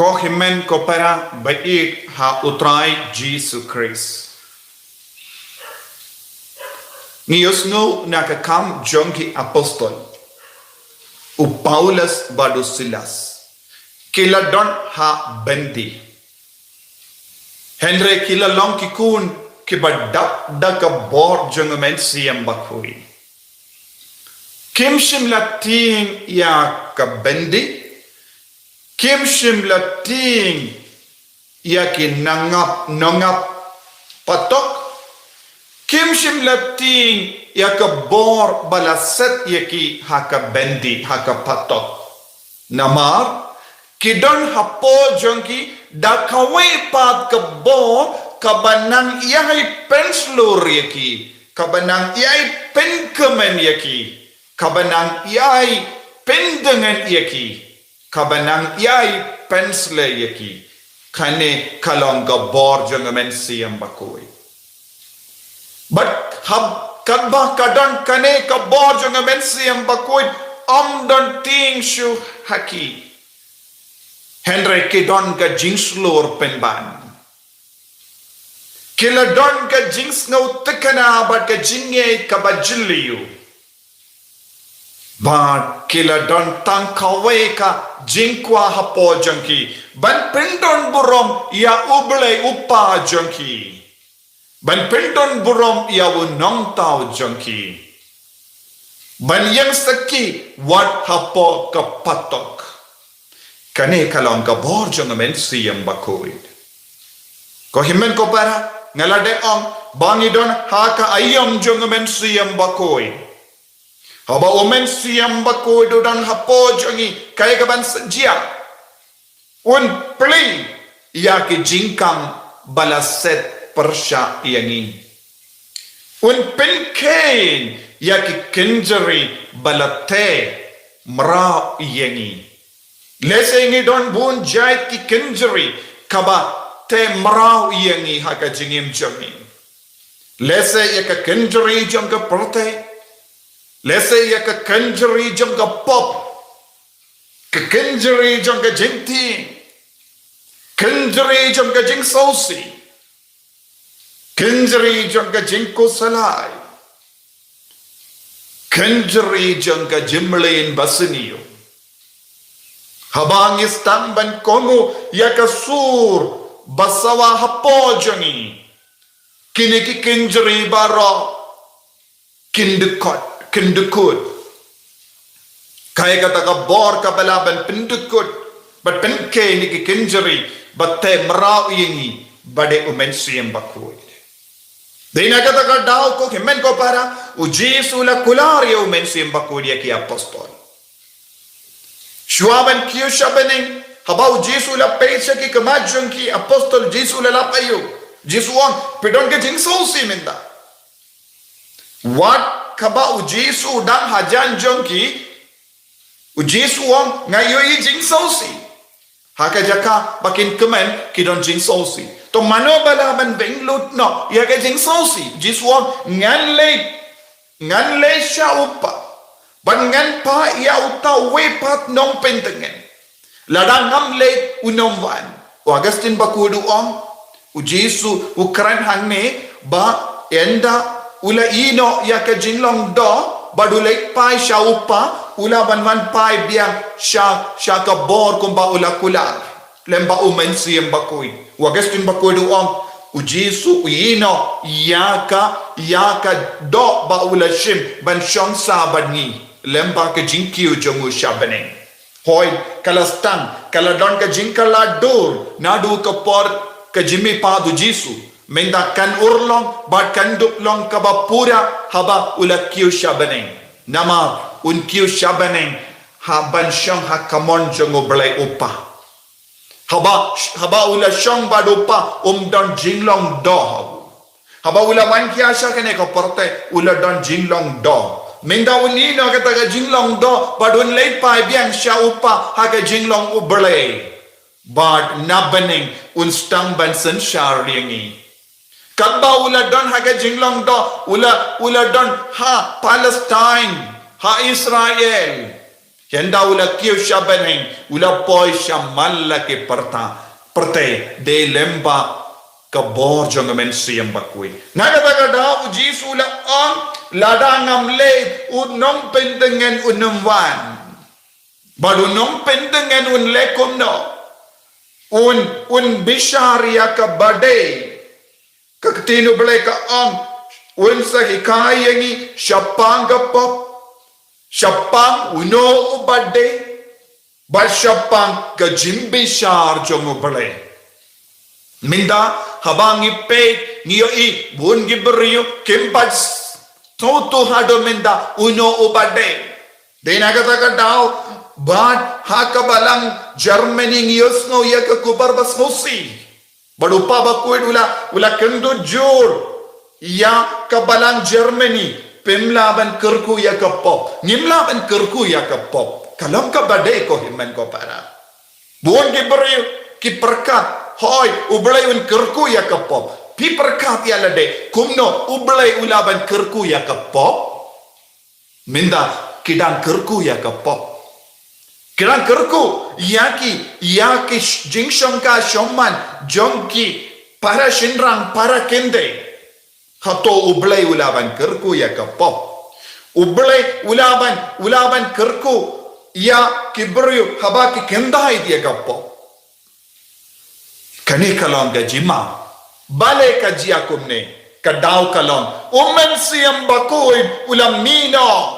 Ko himen ko para bait ha utray Jesus Christ. Ngiyos no nakakam jongki apostol. U Paulus badu Silas. Kila don ha bendi. Henry kila long kikun kibadap da ka bor jongamen siyam bakui. Kim shim lating ya ka bendi. Kim shim lating ya ki nangap patok. Kim shim lating ya ka bor balaset ya ki haka bendi haka patok. Namar kidon hapo jongki da kawai pat ka bor kabanang iyai penslur ya ki. Kabanang iyai penkemen ya ki. Kabanang iyai pendengan ya ki. Kabanang iyai pensle ya ki. Kane kalong ka bor jongamen siyam bakoi. But kadba kadang kane ka bor jongamen siyam bakoi don ting shu haki. Henry kidon ka jingslor penban. Kila don ka jings ngau tekana bat ka jingye ka bajiliyu. But kila don tang kawai ka jingkwa hapo jangki. Ban pendon burom ya uble upa jangki. Ban pendon burom ya unong tau jangki. Ban yang saki wat hapo ka patok. Kane kalong ka bor jangamen siyam bakoid. Ko himen ko para ngalade ong bangidon haka ayam jangamen siyam bakoid. Haba omen siyam bakoid dan hapo jangi kaya kaban sajia. Un pli ya ki jingkang balaset persya yangi. Un penkain ya ki kenjeri balate mra yangi. Lese ngi don bun jai ki kenjeri kaba te mra yangi haka jingim jami. Lese ya ka kenjeri jangka prote. Lese ya ka kenjeri jangka pop. Ka kenjeri jangka jingti. Kenjeri jangka jing sausi. Kenjeri jangka jingko salai. Kenjeri jangka jimlein basiniyo. Habangis tamban kono ya ka sur basawa hapo jangi. Kiniki kenjeri baro kindukut. Kaya kata ka bor ka balaban pindukut. But penke niki kenjeri batte marau yengi bade umen siyam bakui. Dina kata ka daw ko himen ko para ujisu la kulari umen siyam bakui ya ki apostol. Shuaban kiyo shabaning habau Jesu la pecha ki kamajong ki apostol Jesu la lapayo. Jesu ang pidon ke jingso si minda. What kabau Jesu dang hajan jong ki Jesu ang ngayoy jingso si. Haka jaka bakin kemen kidon jingso si. To mano balaban benglut no ya ke jingso si. Jesu ang nganle siya upa. Bangan pa ia uta wepat nong pentengen. Ladang ngamle unom wan. O Agustin bakudu om. U Jesu ukran hangne ba enda ula ino ya ka jinglong do badulek pai sya upa ula banwan pai biang sya ka bor kumba ula kular. Lemba umen siyem bakui. U Agustin bakudu om. U Jesu ino ya ka do ba ula shim ban syong saban ni. Lemba ke jingkiu jongu syabaneng. Hoi kalastang kaladon ke jingkala dur nadu ke por ke jimi padu Jesu. Menda kan urlong bat kan duklong kabapura haba ula kiu syabaneng. Nama un kiu syabaneng haban syong hakamon jongu belai upah. Haba ula syong badupa don jinglong do. Haba ula wan kiasya kene ko porte ula don jinglong do. Minda unino kata ka jinglong do badun late pa biang siya upa haka jinglong uberlay bad nabaning unstang bansan siya ringi kadba ula don haka jinglong do ula don ha Palestine ha Israel Yanda ula kiyo siya beneng, ula poy siya malaki pertay de lemba kabor jong men siyam bakui. Nagataga daw Jisu ula ang ladangam le unong pendengen unumwan. Baru nong pendengen un lekum no. Un bisharia ka badai. Kakatino bale ka ang un sa hikayangi syapang kapop. Syapang uno ubade, bal syapang kajimbi syar jong ubale. Minda habang ipay niyo i buon gibriyo kimpat toto hado minda uno ubade. Dinagataga daw bad hakabalang Germany ngiyos no ya kakubar bas mosi. Balupa bakuin ula kendo jur ya kabalang Germany. Pemlaban kerku ya kapop, nimlaban kerku ya kapop. Kalam ka badai ko himan ko para. Buon ki beri ki perkat, hoy ublay un kerku ya kapop. Pi perkat ya lade, kumno ublay ulaban kerku ya kapop. Minda kidang kerku ya kapop. Kidang kerku yaki jingshong ka shoman jongki para shinrang para kende. Hato ublay ulaban kerku ya kapop. Ublay ulaban kerku ya kibryu habaki kendai dia kapop. Kani kalong gajima. Bale kajiakumne. Kadaw kalong. Umen siyam bakuin ulam mino.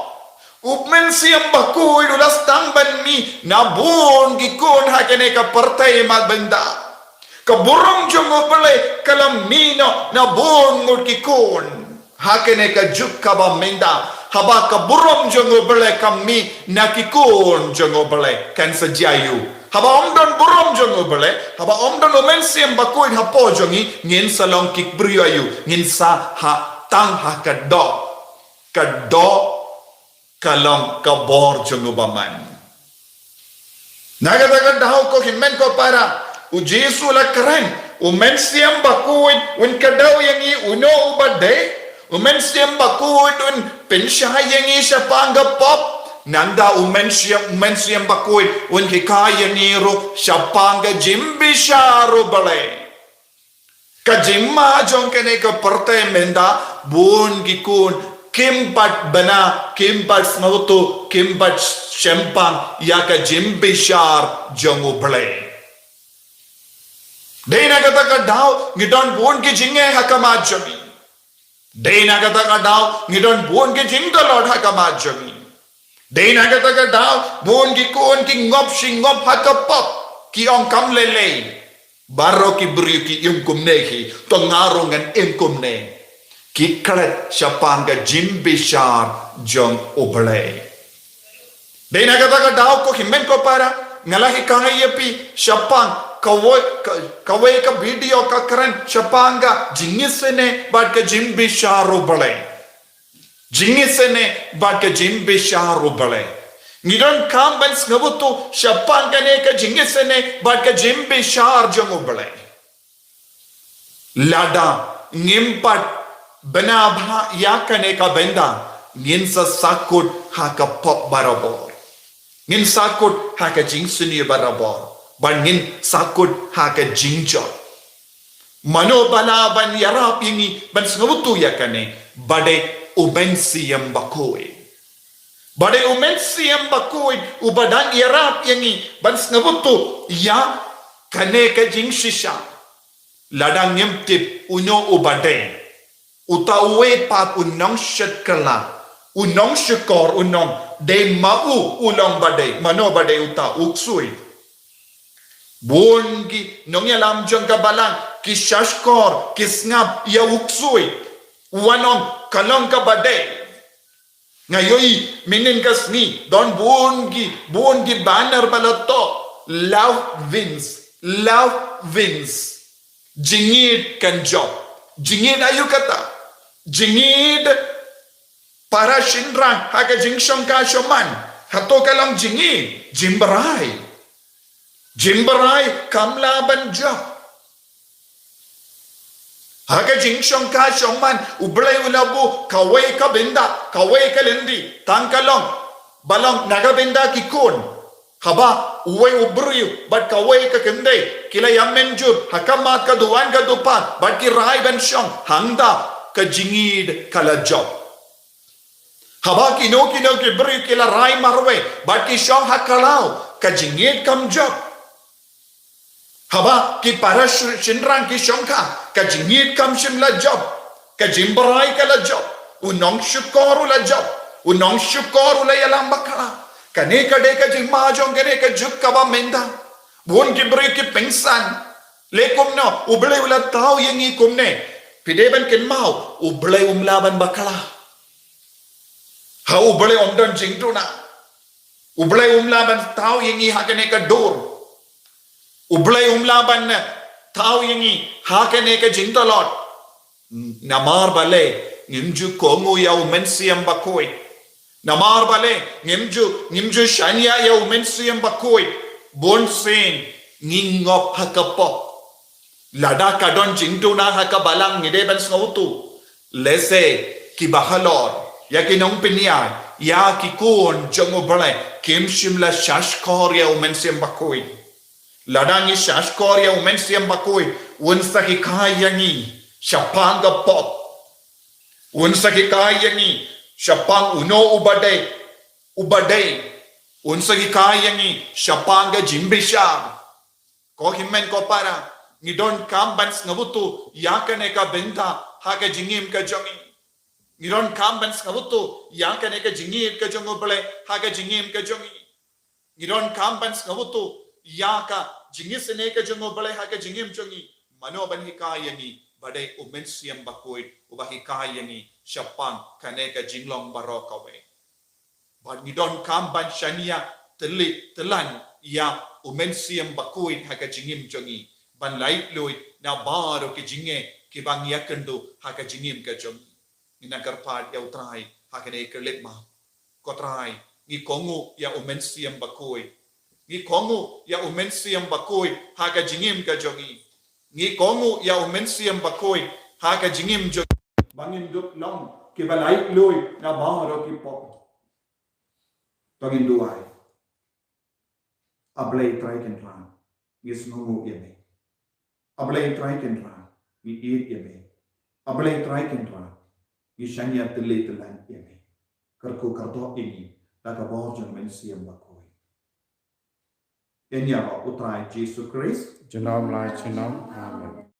Umen siyam bakuin ulas tangban mi. Nabun gikun hakene ka partay magbenda. Kaburong jong ublay kalam mino na bungod kikon. Hakene ka juk kaba menda. Haba kaburong jong ublay kami na kikon jong ublay kan sajayu. Haba omdon burong jong ublay. Haba omdon umensiyam bakuin hapo jongi. Ngin salong kikbriyo ayu. Ngin sa ha tang ha kado. Kado kalang kabor jong ubaman. Nagatagan dahaw ko himen ko para Ujisu la keren, umen siyam bakuin, un kadaw yang i uno ubade, umen siyam bakuin, un pensya yang i siya panggapop, nanda umen siyam bakuin, un hikaya niro siya pangga jimbi syaro balay. Kajimma jong kene ka parte menda, buon gikun, kimpat bana, kimpat smaruto, kimpat syempang, yaka jimbi syar jong ubalay. Dena kata daw ngidon buon ki jinge hakamajami. Dena kata daw ngidon buon ki jingdolod hakamajami. Dena kata daw buon ki kuon ki ngop hakapop ki ong kamlele. Baro ki bri ki yung kumnehi tongarongan im kumne. Ki kalet syapanga jimbi syar jong oblay. Dena kata daw ko himen ko para ngalahi kangayepi syapang kawai ka video ka keren syapanga jingisene bad ka jimbi syaro balay. Jingisene bad ka jimbi syaro balay. Ngidon kamban ngabutu syapanga ne ka jingisene bad ka jimbi syar jango balay. Lada ngimpat benabha yakane ka benda nginsa sakut haka pop barabor. Ngin sakut haka jingsuni barabor. Bangin sakut haka jingjot. Mano balaban yarap yingi ban ngabutu yakane bade umensiyam bakoy. Bade umensiyam bakoy ubadan yarap yingi ban ngabutu ya kane ka jingshisha. Ladang yemtip uno ubade. Utawe pat unong syatkala. Unong syukor unong de mau ulang bade. Mano bade uta uksui. Bongi nong yalam jong kabalang kisashkor kisngap ya uksui wanong kalong kabade ngayoy minin kasni don bongi banner balato love wins jingid kan job jingid ayu kata jingid para shinrang haka jingshong ka shoman hato kalang jingid Jimbarai kamlaban job. Haka jingshong ka shoman ublay ulabu kaway ka binda kaway ka lindi tangkalong balang nagabenda kikon haba uwe ubriu bat kawai ka kende kila yamenjur hakamat ka duan ka dupat bat ki rai ben syong hangda ka jingid kala job haba kino ki beri kila rai marwe bat ki syong hakalau ka jingid kam job haba ki para shinrang ki syong ka jingid kam shim la job ka jimbarai kala job unong syukoru la job unong syukoru la yalam bakala kane kade ka jimma jong kane ka juk kaba menda bon ki beri ki pengsan lekum no uble ula tau yengi kumne pideban ken mau uble umlaban bakala ha uble omdon jingtuna uble umlaban tau yengi hakane ka dor uble umlaban tau yengi hakane ka jingtolot namar bale ngimju kongu ya umensiam bakoi namar bale ngimju shania ya umensiam bakoi bonsen ngingop hakapok lada kadon jingtuna hakabalang ngideban snautu lese ki bahalor ya kinong pinya ya kikun jongo bale kim shimla shashkor ya umensiam bakoi lada ngi shashkor ya umensiam bakoi unsa ki kayangi shapanga pop unsa ki kayangi shapang uno ubade unsa ki kayangi shapanga jimbisha ko himmen ko para ngidon kambans ngabutu yakane ka benta haga jingim ka jongi ngidon kambans ngabutu yakane ka jingim ka jongo bale haga jingim ka jongi ngidon kambans ngabutu yaka jingisene ka jongo bale haga jingim jongi manoban hikayangi badai umensiam bakoi ubahi kayangi shapang kaneka jinglong barokawe bad ngidon kamban shania telan ya umensiam bakoi haga jingim jongi ban laip loi na baro ke jinge ke bang yakendo haga jingim ka jongi ina karpad ya utrai haga ne kerlet ma kotrai ngi kongu ya umensiam bakoi ngi kongu ya umensiam bakoi haga jingim ka jongi ngi kongu ya umensiam bakoi haga jingim jo bangin duk long ke balai loi na baro ki pop tagin duai ablay try ken ran is no mo yeme ablay try ken ran ni eat yeme ablay try ken ran ni shanya tele telan yeme karko karto ini daga borjon mensiam bakoi enya ba utrai Jesus Christ Janam lai chinam. Amen.